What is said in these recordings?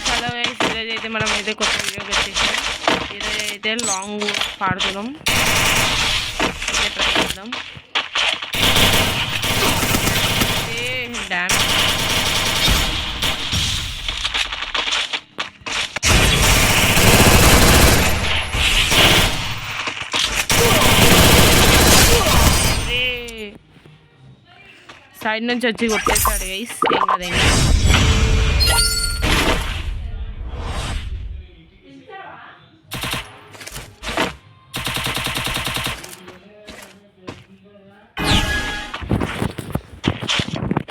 Hello guys, ఈరోజు అయితే మనం అయితే కొత్త వీడియోకి వచ్చేసాం. ఈరోజు అయితే లాంగ్ పాడుతున్నాం, అయితే ట్రై చేద్దాం. డ్యామ్ సైడ్ నుంచి వచ్చి కొట్టేశాడు గైస్. ఏం కదేం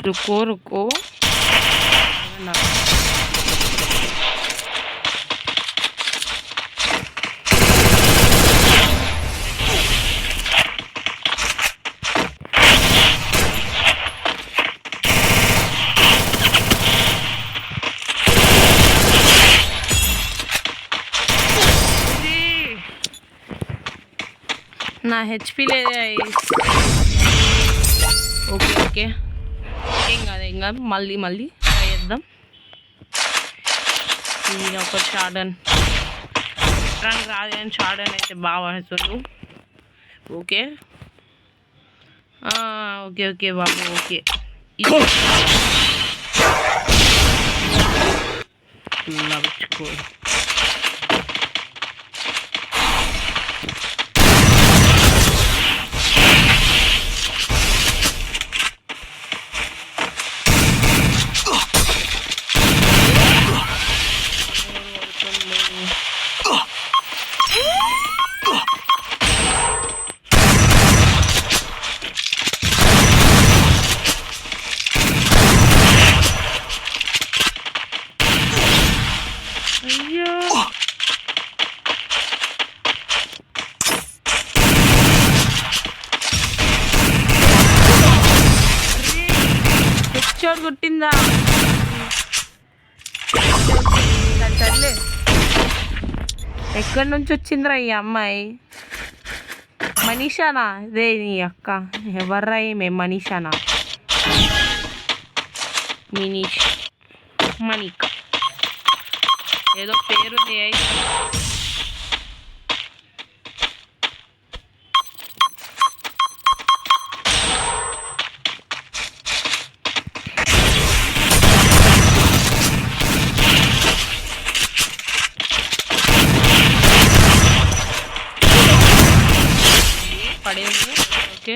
रुको रुको నా హెచ్పి లేదా. ఓకే ఓకే, ఏం కాదు మళ్ళీ ట్రై చేద్దాం. ఇది ఒక షార్డన్ రంగ్ రాదు కానీ షార్డన్ అయితే బాగా పడుతుంది. ఓకే ఓకే ఓకే బాబు, ఓకే లవ్చుకో. హెడ్షాట్ కొట్టిందా? సర్లే, ఎక్కడి నుంచి వచ్చిందిరా ఈ అమ్మాయి? మనీషానా? ఇదే నీ అక్క? ఎవర్రా ఈమె? మనీషానా? మినీష్ మణిక ఏదో పేరుంది. పడేది. Okay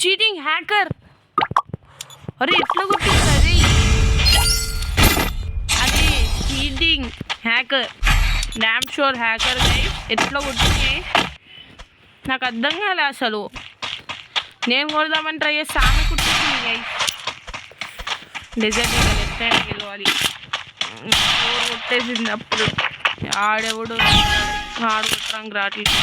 cheating hacker. అరే ఎట్లా కొట్టింది అది? అది cheating hacker, damn sure hacker guys. ఎట్లా కొట్టింది నాకు అర్థం కాలే అసలు. నేను కొడదామని ట్రై చేస్తే ఆమె కుట్టింది గైస్. డెజర్ట్ లెఫ్ట్ హ్యాండ్ గెలవాలి. కొట్టేసింది అప్పుడు. ఆడెవడు ఆడు కొట్టడానికి రావట్లేదు.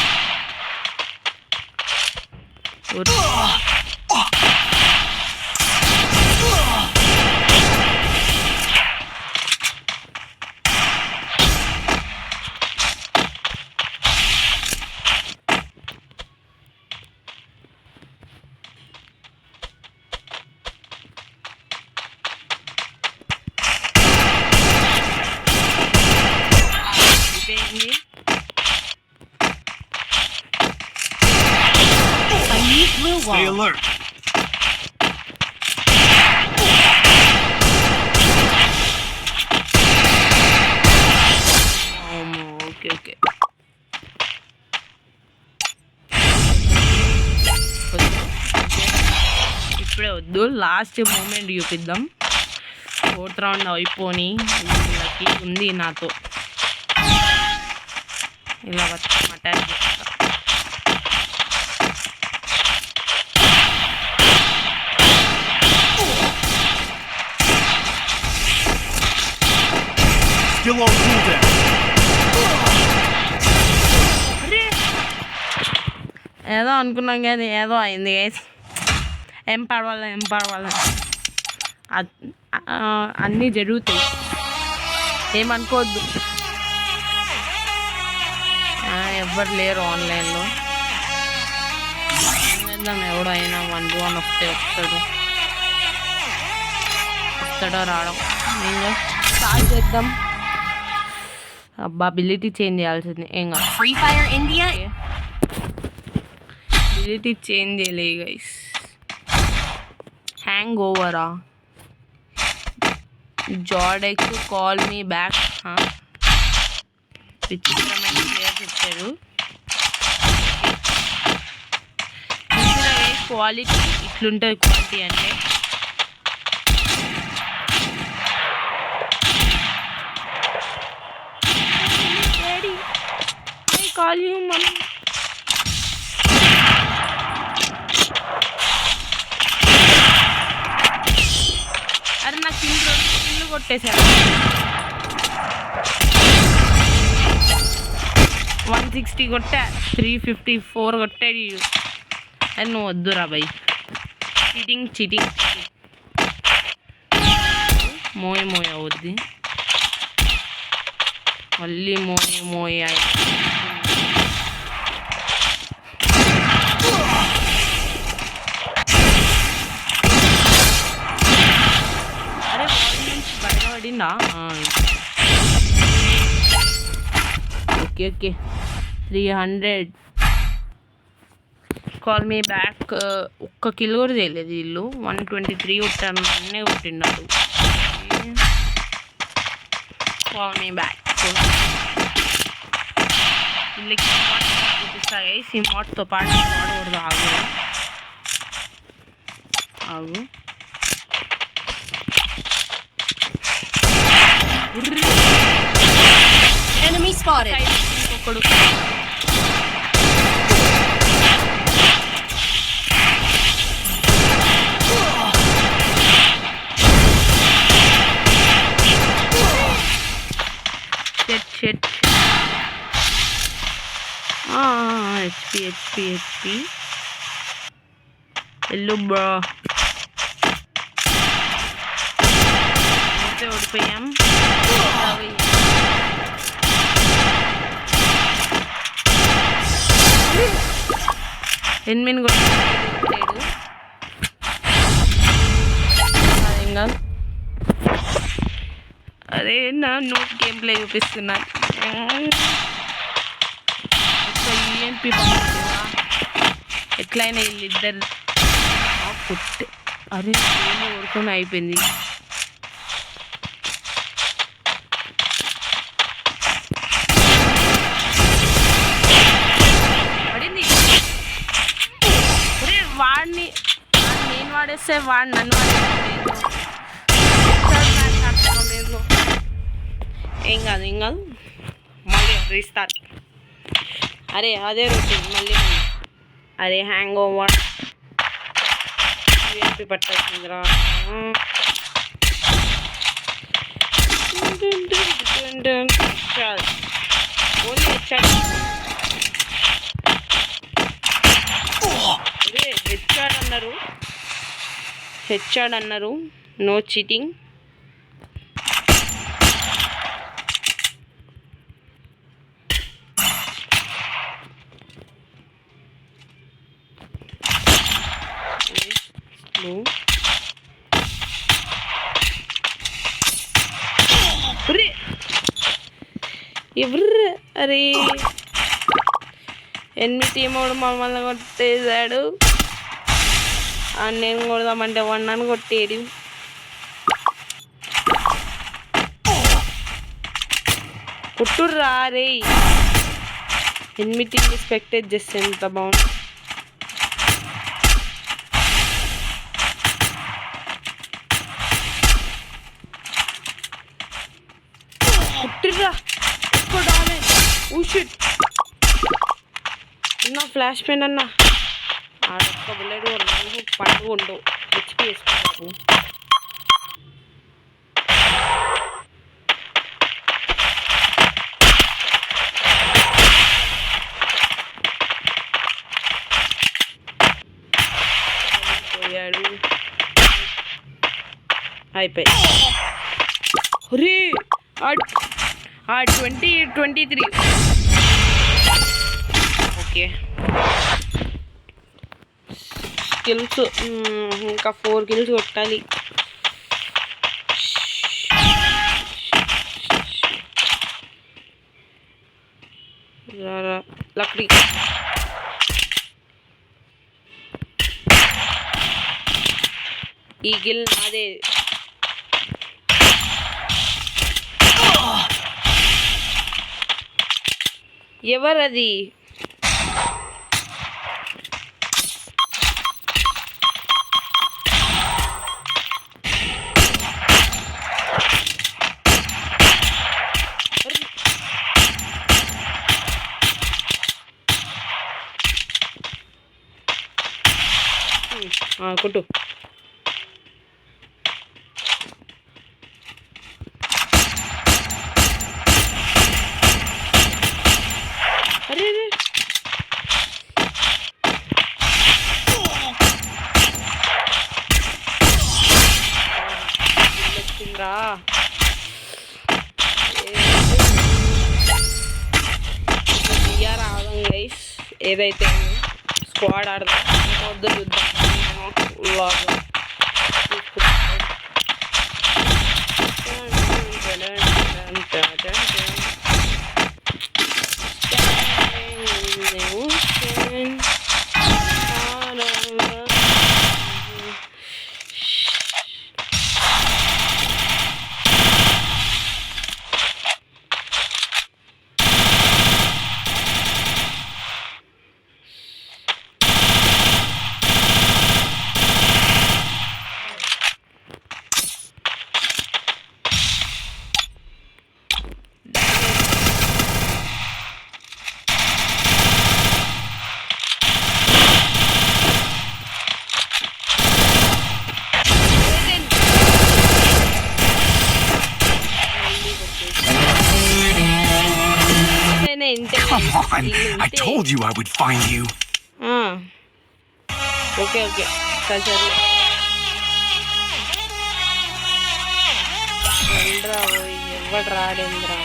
Stay alert. Okay. ఇప్పుడే వద్దు, లాస్ట్ మూమెంట్ చూపిద్దాం. 4th రౌండ్ అయిపోని ఉంది నాతో. ఇలా అటాక్ చేస్తా. Still on cooldown. ఏదో అనుకున్నాం కానీ ఏదో అయింది గైస్. ఏం పర్వాలేదు అన్నీ జరుగుతాయి, ఏమనుకోవద్దు. ఎవ్వరు లేరు ఆన్లైన్లో. చేద్దాం, ఎవడో అయినా 1v1 వస్తాడో రావడం. ఇంకా స్టార్ట్ చేద్దాం. అబ్బా అబిలిటీ చేంజ్ చేయాల్సింది. ఏం కాదు, Free Fire India. Ability change చేయలే గైస్. హ్యాంగ్ ఓవరా, జాడెక్స్ కాల్ మీ బ్యాక్. విచిత్రమైన ప్లేయర్స్ ఇచ్చారు. క్వాలిటీ ఇట్లుంటుంది. క్వాలిటీ అంటే కాల్ యూ మమ్మీ. అరే నాకు కింద కొట్టేశాడు. 160 కొట్టా, 354 కొట్టాడు. అది నువ్వు వద్దురా బై. చీటింగ్ మోయ అవుద్ది మళ్ళీ. మోయ అరే బాడీ నుంచి బయటపడిందా? ఓకే 300. Call me back. ఒక్క కిల్ కూడా చేయలేదు వీళ్ళు. 123 కొట్టాను, అన్నీ కొట్టిన్నాడు. Call me back. వీళ్ళకి చూపిస్తాయి. సిమాట్తో పాటు వాడకూడదు. ఆగు Enemy spotted. ఇంకొకడు. షెట్ హెచ్పి ఎల్లు బ్రో. అయితే ఓడిపోయాం. ఎనిమిది కొట్టాడు. ఇంకా అదే నా నోట్ గేమ్ ప్లే చూపిస్తున్నాను. ఈఎన్పి ఎట్లయినా వీళ్ళిద్దరు పుట్టి. అరే ఏమో ఊరుకొని అయిపోయింది. పడింది. అరే వాడిని నేను వాడేస్తే వాడు నన్ను వాడేస్తాను. ఏం కాదు మళ్ళీ రీస్టార్ట్. అరే అదే రొటీన్ మళ్ళీ. అరే హ్యాంగ్ ఓవర్ యూఎంపీ పట్టాల్సిందిరా. ఓన్లీ హెచ్ఆర్ అన్నారు. No cheating. ఎవరు? అరే ఎనిమిది మూడు మమ్మల్ని కొట్టేశాడు. నేను కొడదామంటే 1 అని కొట్టేడు. కొట్టుర్రా రే. ఎనిమిది ఎక్స్పెక్టెడ్ చేస్తే ఎంత బాగుంది. కొట్టుర్రా. ఎక్కువ డామేజ్. ఊషిట్ అన్నా ఫ్లాష్ పెన్ అన్నా. ఆడొక్క బుల్లెట్ పండుగ ఉండవు. హెచ్పి వేసుకున్నాను. అయిపోయి రే 23 ఓకే కిల్స్ ఇంకా 4 కిల్స్ కొట్టాలి లక్డీ ఈ గిల్ నాదే ఎవరది కొట్టు అరే వచ్చిందిరా ఆడదాం గైస్ ఏదైతే స్క్వాడ్ ఆడదాం వద్దు చూద్దాం Come on, I told you I would find you. Okay సరే ఎవడు రాడేంద్రా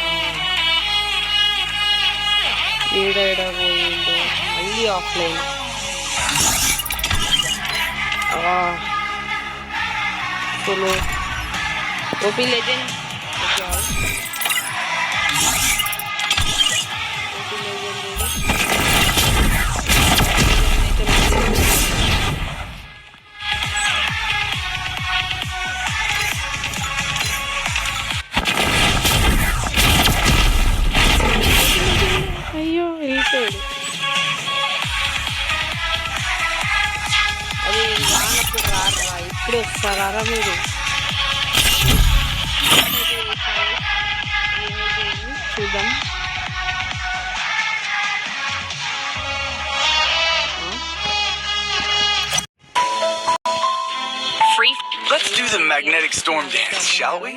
ఏడ పోయిండు మళ్ళీ ఆఫ్లైన్ చలో ఓపీ లెజెండ్ అయ్యో వెళ్ళిపోయాడు అది రానప్పుడు రారా ఇప్పుడు వస్తారా మీరు చూద్దాం Let's do the magnetic storm dance, shall we?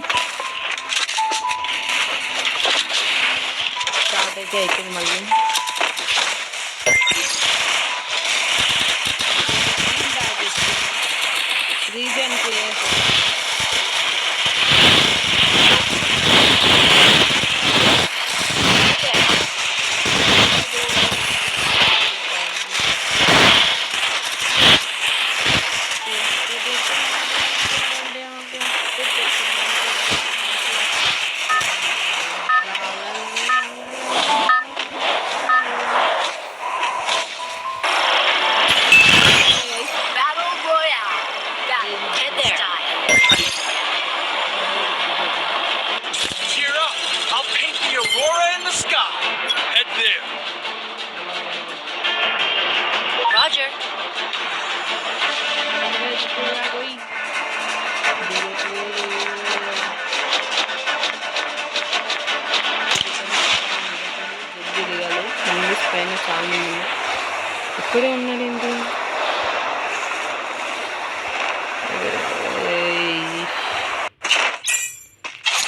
Start అయితే అయిపోయింది మళ్ళీ reason players Battle Royale. Head there. Cheer up! I'll paint the aurora in the sky. Head there. Roger. పైన చాలా మంది ఇక్కడే ఉన్నాడు ఏంటి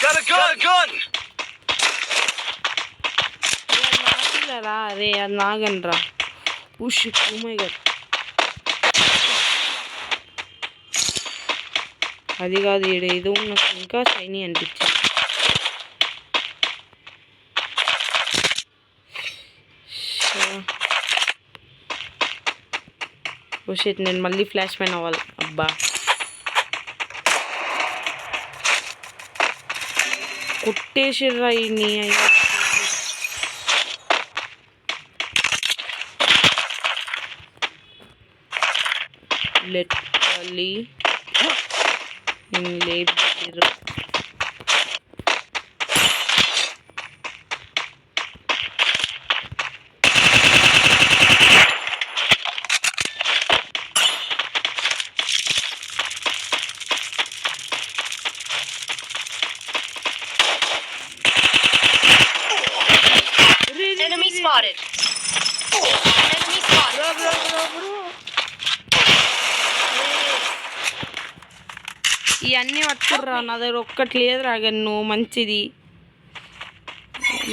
Got a gun! నాకిల్లరా అరే అది నాగనరా ఉష్ ఓ మై గాడ్ అది కాదు, ఏదో నాకు ఇంకా షైనీ అనిపించింది. ఓ షిట్, నేను మళ్ళీ ఫ్లాష్ మ్యాన్ అవ్వాలి. అబ్బా, కొట్టేసిర్రా ఇన్ని. Literally లేపారు. Enemy spotted. Enemy spotted. ఇవన్నీ పట్టుకుర్రా, నా దగ్గర ఒక్కటి లేదు రాగన్ను. మంచిది,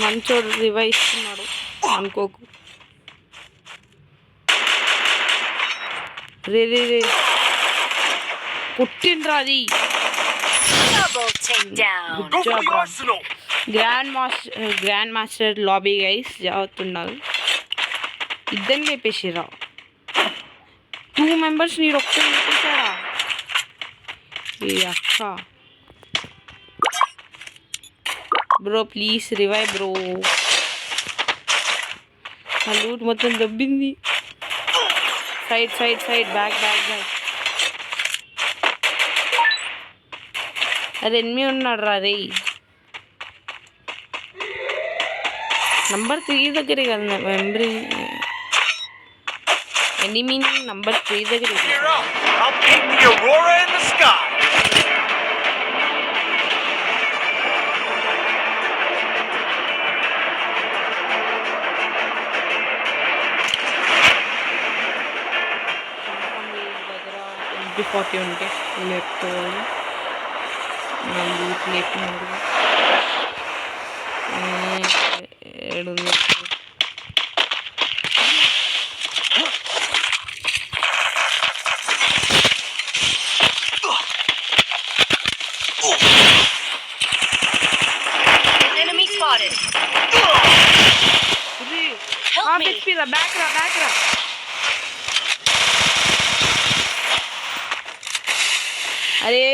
మంచోడు రివైవ్ ఇస్తున్నాడు అనుకోకు. రే పుట్టిండ్రా అది. Double takedown. Go for the arsenal. Grand master lobby guys, జాగ్రత్త ఉండాలి. ఇద్దరిని లేపేసిరా. 2 మెంబర్స్ మీరు ఒక్కరిని లేపేశారా? ఏ అక్క బ్రో, ప్లీజ్ రివైవ్ బ్రో. ఆ లూట్ మొత్తం దబ్బింది. Side side side, back back back. అది ఎనిమిది ఉన్నాడు రా రే. నంబర్ 3 దగ్గరే కదా మెమరీ. ఎనిమిది నంబర్ 3 దగ్గర. Gear up. I'll paint the aurora in the sky. MP40 ఉంటే లేపుకోవాలి. లూట్ లేపినాడు. ఏడుంది? Enemy spotted. Help me. Back రా బ్యాక్ రా. అరే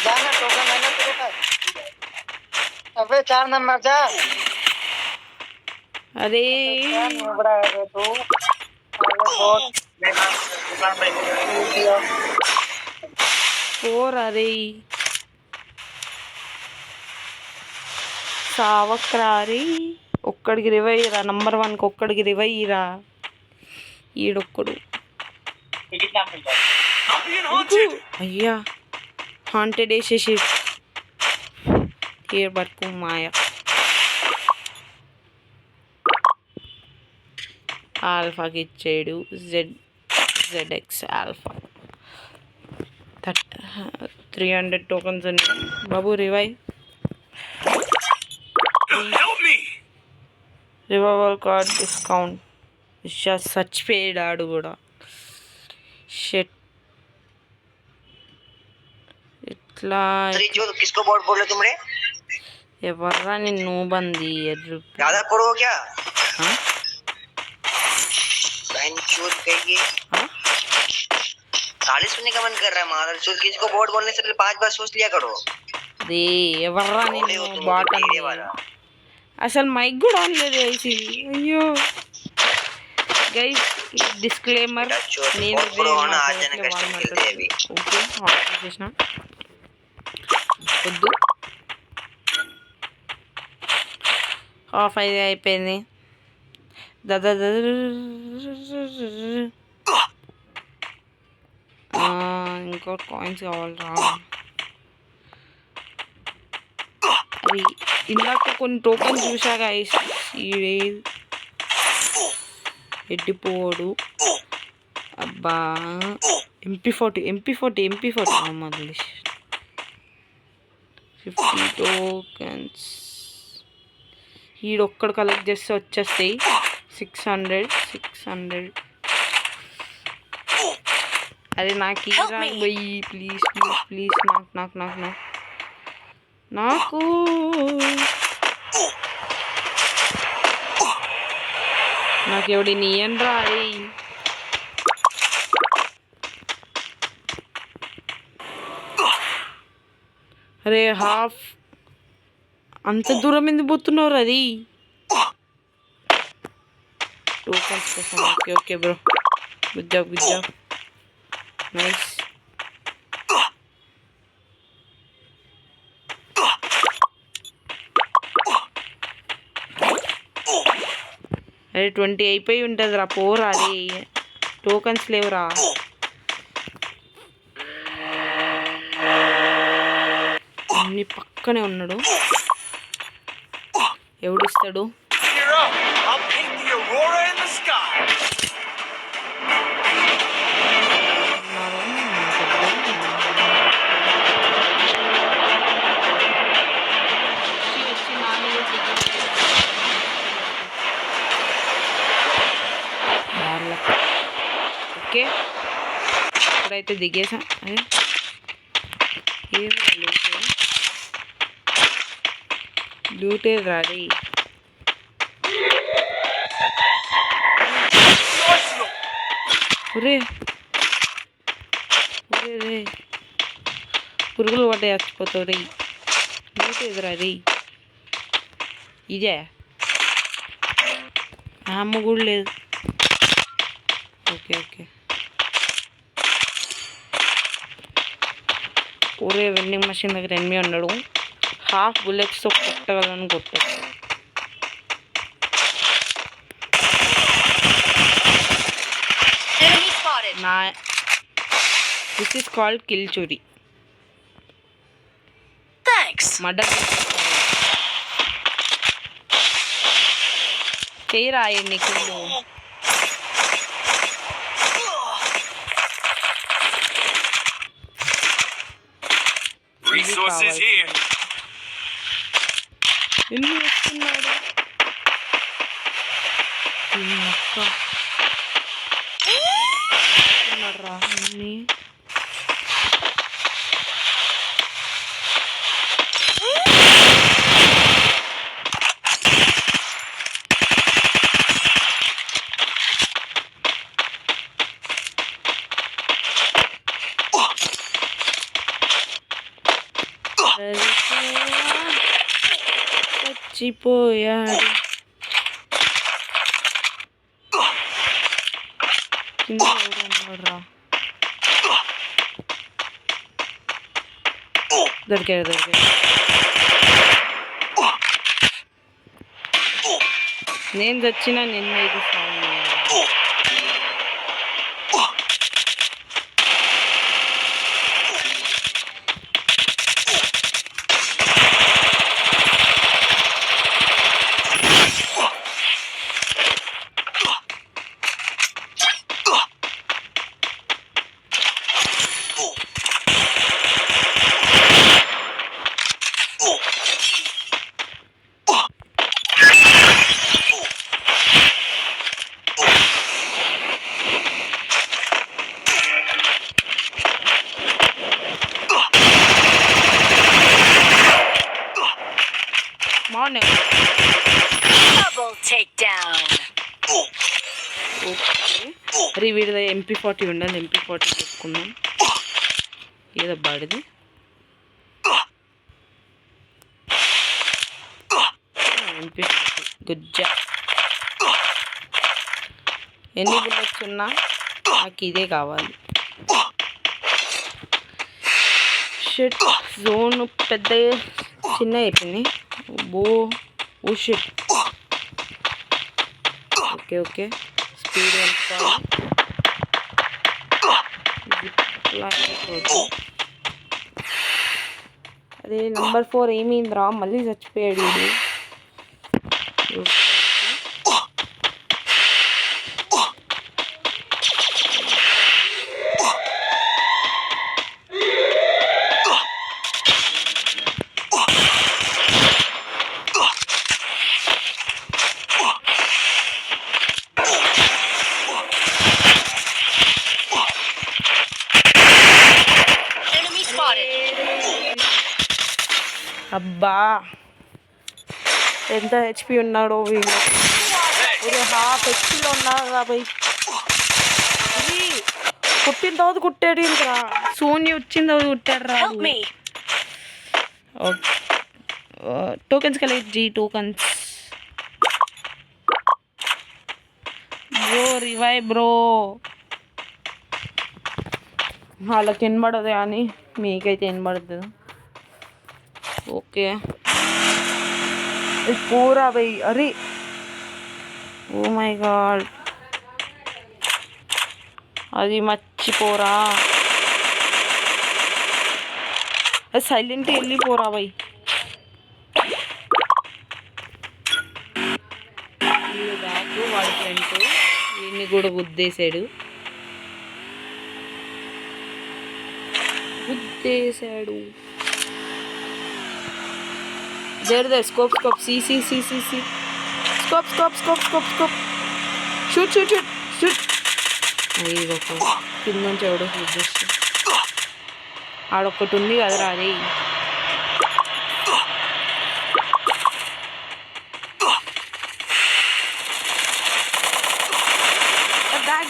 जाना टोकन है ना तेरे पास? अबे 4 नंबर जा। अरे क्या बड़ा है तू? अरे बहुत फोर. अरे సావక్రా. అరే ఒక్కడికి రివైరా, నంబర్ 1కి ఒక్కడికి రివైరా. ఈడొక్కడు. I'm being haunted. అయ్యా, హాంటెడ్ వేసేసి ఏ బతుకు మాయ. ఆల్ఫాకి ఇచ్చాడు. ZX ఆల్ఫా 300 టోకన్స్ ఉన్నాయి. బాబు revive. Help me. Revival card discount. చచ్చిపోయాడు ఆడు కూడా. షెట్, ఇట్లా जो किसको बोर्ड बोल रहे तुमने? ఎవర్రా నిన్ను బంది ఎర్రు. ज्यादा पढ़ो क्या? बहन चोद कहिए। गाली सुनने का मन कर रहा है मादर चोद। किसको बोर्ड बोलने से पहले 5 बार सोच लिया करो। రే ఎవర్రా बोले हो నిన్ను तुम బాట तेरे वाला। అసలు మైక్ కూడా ఆన్ లేదు గైస్. అయ్యో గైస్, డిస్క్లైమర్, बेटा चोद నేను बहुत प्रो होना आज जाने कष्ट खेलते हैं अभी। ఓకే ఆఫ్ చేసిన. వద్దు, ఆఫ్ అయితే అయిపోయింది. దాదా ఇంకో కాయిన్స్ కావాలరా. అది ఇందాక కొన్ని టోకెన్స్ చూసా గైస్. ఈడే ఎడ్డిపోడు. అబ్బా, MP40 మళ్ళీ 50 టోకెన్స్. ఈడొక్కడు కలెక్ట్ చేస్తే వచ్చేస్తాయి 600. అరే నాకు ఇరా పోయి ప్లీజ్ నాకు ఎవడి నీయన్రా అరే. అరే హాఫ్ అంత దూరం ఎందుకు పోతున్నారు అది టోకన్స్ కోసం. Okay bro, good job nice. అరే 20 అయిపోయి ఉంటుంది రా, పోరా అరే టోకన్స్ లేవురా. అన్ని పక్కనే ఉన్నాడు, ఎవడిస్తాడు? Gear up. I'll paint the aurora in the sky. Okay ఇప్పుడైతే దిగేసా. అదే లూటేది రాది. ఒరే పురుగులు పడ్డాయి చచ్చిపోతావు రే. లూటేది రాది. ఇదే అమ్మ కూడా లేదు. ఓకే ఒరే వెండింగ్ మషిన్ దగ్గర ఎనిమి ఉన్నాడు. హాఫ్ బుల్లెట్స్తో కొట్టగలను కొట్టచ్చు. Enemy spotted. నా దిస్ ఈస్ కాల్డ్ కిల్ చోరీ. Thanks. మర్డర్ చేయరా నీకు. Resources here. ఎన్ని వస్తున్నాడు రా అన్ని. చచ్చిపోయాడు కింద ఎవరున్నాడురా. దొరికాడు. నేను చచ్చినా నిన్న ఇది sound. Morning Double takedown. Okay అరే వీడి MP40 ఉండాలి. MP40 తీసుకుందాం. ఏదో బాడిది MP40 గుజ్జా. ఎన్ని బుల్లెట్స్ ఉన్నా నాకు ఇదే కావాలి. షిట్ జోన్ పెద్ద చిన్న అయిపోయింది. Oh shit. ఓకే స్పీడ్ అదే నెంబర్ 4 ఏమైందిరా మళ్ళీ చచ్చిపోయాడు ఇది. అబ్బా ఎంత హెచ్పి ఉన్నాడో వీడు. ఇది హాఫ్ హెచ్పిలో ఉన్నాడు కాబట్టి ఇది కుట్టిన తర్వాత కుట్టాడు ఇంకా సోని వచ్చిన తర్వాత కుట్టాడు రా. Help me. Tokens collect G tokens. Bro revive bro. వాళ్ళకి వినబడదు కానీ మీకైతే వినబడుతుంది. ఓకే పూరా భయ్. అరే ఓ మై గాడ్ అది మర్చిపోరా. అది సైలెంట్ వెళ్ళిపోరా భయ్. వీడు బ్యాక్ వాడి ఫ్రంట్ వీడిని కూడా గుద్దేశాడు. there scope see scope shoot అయ్యి ఒక కింద నుంచి ఎవడో షూట్ చేస్తా. ఆడొక్కటి ఉంది కదరా అది.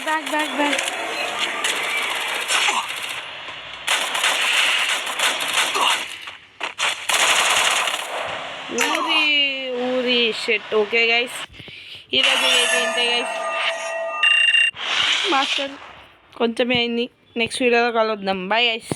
బ్యాక్ ఊరి షెట్. ఓకే గైస్ ఈరోజు అయితే ఇంతే గైస్. మాస్టర్ కొంచెమే అయింది. నెక్స్ట్ వీడియోలో కలుద్దాం. Bye guys.